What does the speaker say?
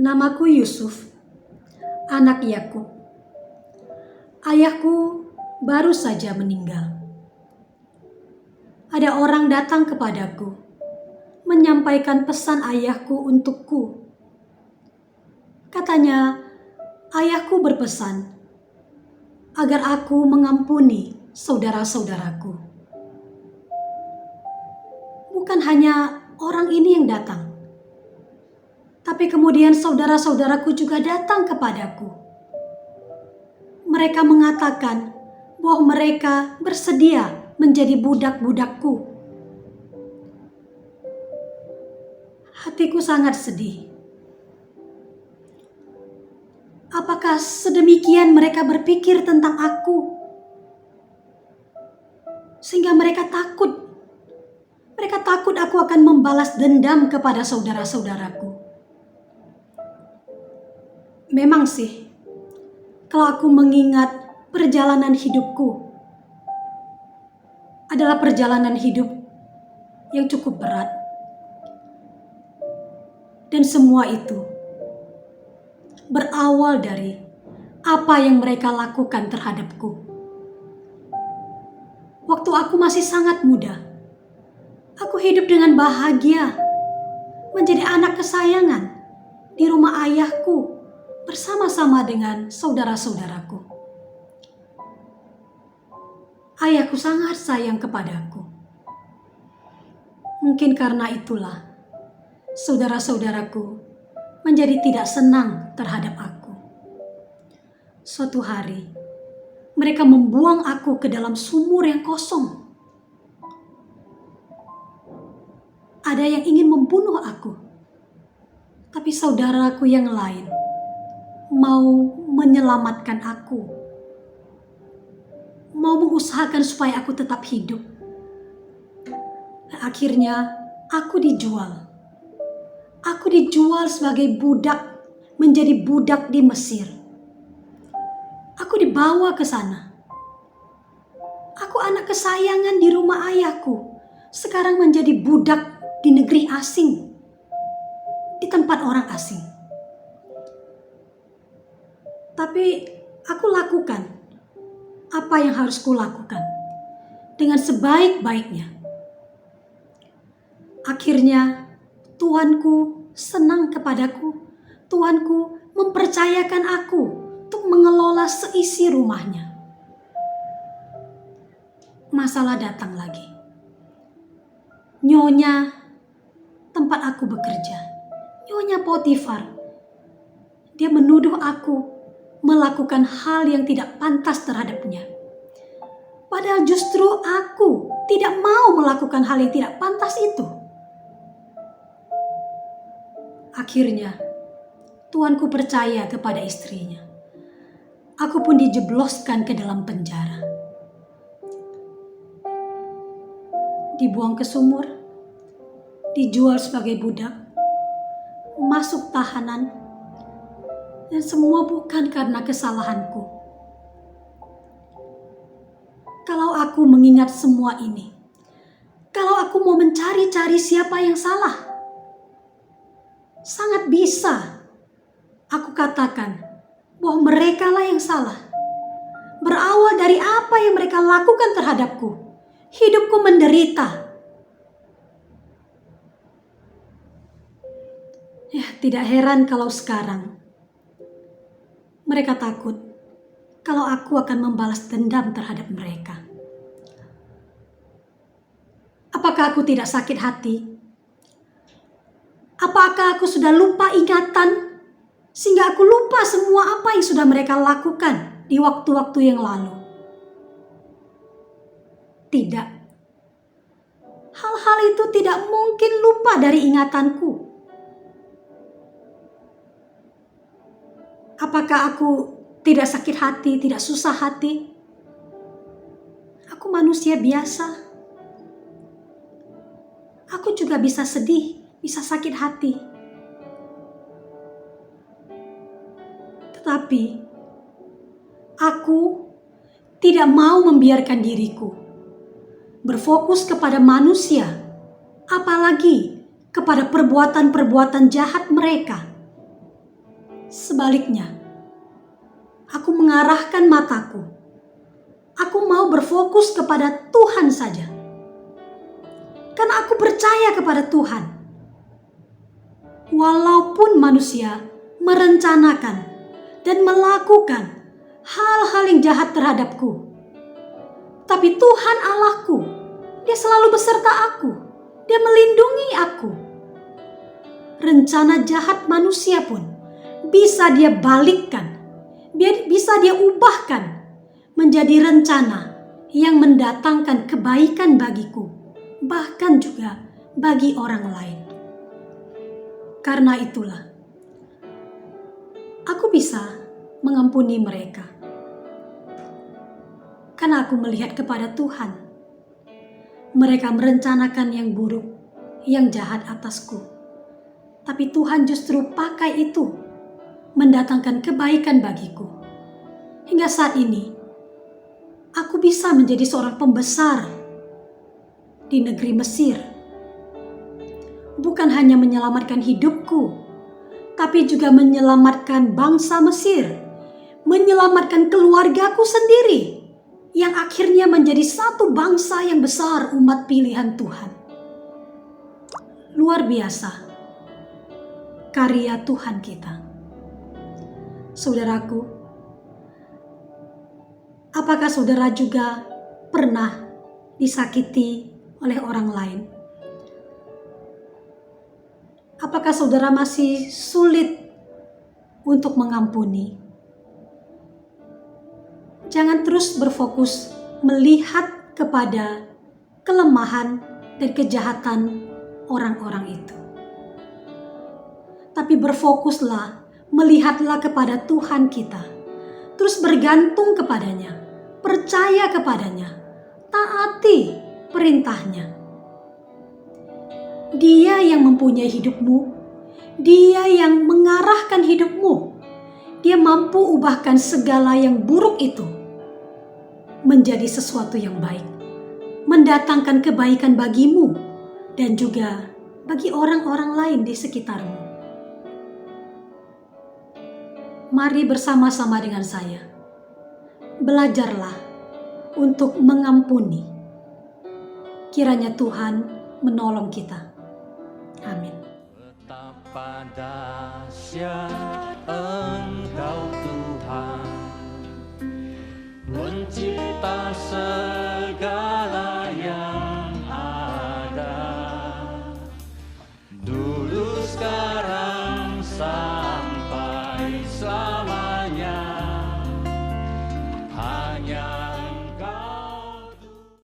Namaku Yusuf, anak Yakub. Ayahku baru saja meninggal. Ada orang datang kepadaku, menyampaikan pesan ayahku untukku. Katanya, ayahku berpesan agar aku mengampuni saudara-saudaraku. Bukan hanya orang ini yang datang, tapi kemudian saudara-saudaraku juga datang kepadaku. Mereka mengatakan bahwa mereka bersedia menjadi budak-budakku. Hatiku sangat sedih. Apakah sedemikian mereka berpikir tentang aku? Sehingga mereka takut. Mereka takut aku akan membalas dendam kepada saudara-saudaraku. Memang sih, kalau aku mengingat perjalanan hidupku, adalah perjalanan hidup yang cukup berat. Dan semua itu berawal dari apa yang mereka lakukan terhadapku. Waktu aku masih sangat muda, aku hidup dengan bahagia, menjadi anak kesayangan di rumah ayahku bersama-sama dengan saudara-saudaraku. Ayahku sangat sayang kepadaku. Mungkin karena itulah saudara-saudaraku menjadi tidak senang terhadap aku. Suatu hari, mereka membuang aku ke dalam sumur yang kosong. Ada yang ingin membunuh aku, tapi saudaraku yang lain mau menyelamatkan aku, mau mengusahakan supaya aku tetap hidup. Akhirnya aku dijual. Aku dijual sebagai budak, menjadi budak di Mesir. Aku dibawa ke sana. Aku anak kesayangan di rumah ayahku, sekarang menjadi budak di negeri asing, di tempat orang asing. Tapi aku lakukan apa yang harus kulakukan dengan sebaik-baiknya. Akhirnya Tuanku senang kepadaku. Tuanku mempercayakan aku untuk mengelola seisi rumahnya. Masalah datang lagi. Nyonya tempat aku bekerja, Nyonya Potifar, dia menuduh aku melakukan hal yang tidak pantas terhadapnya. Padahal justru aku tidak mau melakukan hal yang tidak pantas itu. Akhirnya, tuanku percaya kepada istrinya. Aku pun dijebloskan ke dalam penjara. Dibuang ke sumur, dijual sebagai budak, masuk tahanan, dan semua bukan karena kesalahanku. Kalau aku mengingat semua ini, kalau aku mau mencari-cari siapa yang salah, sangat bisa aku katakan bahwa mereka lah yang salah. Berawal dari apa yang mereka lakukan terhadapku, hidupku menderita. Ya, tidak heran kalau sekarang mereka takut kalau aku akan membalas dendam terhadap mereka. Apakah aku tidak sakit hati? Apakah aku sudah lupa ingatan sehingga aku lupa semua apa yang sudah mereka lakukan di waktu-waktu yang lalu? Tidak. Hal-hal itu tidak mungkin lupa dari ingatanku. Apakah aku tidak sakit hati, tidak susah hati? Aku manusia biasa. Aku juga bisa sedih, bisa sakit hati. Tetapi aku tidak mau membiarkan diriku berfokus kepada manusia, apalagi kepada perbuatan-perbuatan jahat mereka. Sebaliknya, aku mengarahkan mataku. Aku mau berfokus kepada Tuhan saja. Karena aku percaya kepada Tuhan. Walaupun manusia merencanakan dan melakukan hal-hal yang jahat terhadapku, tapi Tuhan Allahku, Dia selalu beserta aku. Dia melindungi aku. Rencana jahat manusia pun bisa Dia balikkan, bisa Dia ubahkan menjadi rencana yang mendatangkan kebaikan bagiku, bahkan juga bagi orang lain. Karena itulah, aku bisa mengampuni mereka. Karena aku melihat kepada Tuhan. Mereka merencanakan yang buruk, yang jahat atasku. Tapi Tuhan justru pakai itu mendatangkan kebaikan bagiku. Hingga saat ini, aku bisa menjadi seorang pembesar di negeri Mesir. Bukan hanya menyelamatkan hidupku, tapi juga menyelamatkan bangsa Mesir, menyelamatkan keluargaku sendiri, yang akhirnya menjadi satu bangsa yang besar, umat pilihan Tuhan. Luar biasa karya Tuhan kita. Saudaraku, apakah saudara juga pernah disakiti oleh orang lain? Apakah saudara masih sulit untuk mengampuni? Jangan terus berfokus melihat kepada kelemahan dan kejahatan orang-orang itu. Tapi berfokuslah, melihatlah kepada Tuhan kita. Terus bergantung kepadanya, percaya kepadanya, taati perintahnya. Dia yang mempunyai hidupmu, Dia yang mengarahkan hidupmu. Dia mampu ubahkan segala yang buruk itu menjadi sesuatu yang baik, mendatangkan kebaikan bagimu dan juga bagi orang-orang lain di sekitarmu. Mari bersama-sama dengan saya, belajarlah untuk mengampuni. Kiranya Tuhan menolong kita. Amin. Betapa dahsyat Engkau Tuhan, pencipta